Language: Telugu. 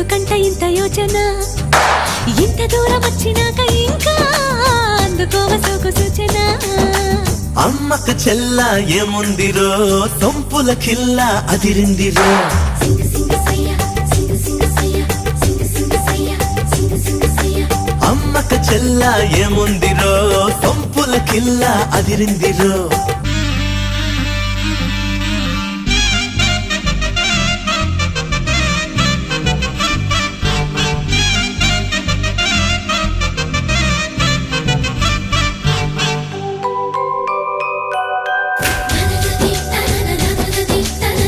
ఎందుకంట ఇంత యోచన ఇంత దూరం వచ్చినాక ఇంకా అందుకోవ సోకు సూచన అమ్మకు చెల్ల ఏముందిరో సొంపుల కిల్ల అదిరిందిరో అమ్మకు చెల్ల ఏముందిరో సొంపుల కిల్ల అదిరిందిరో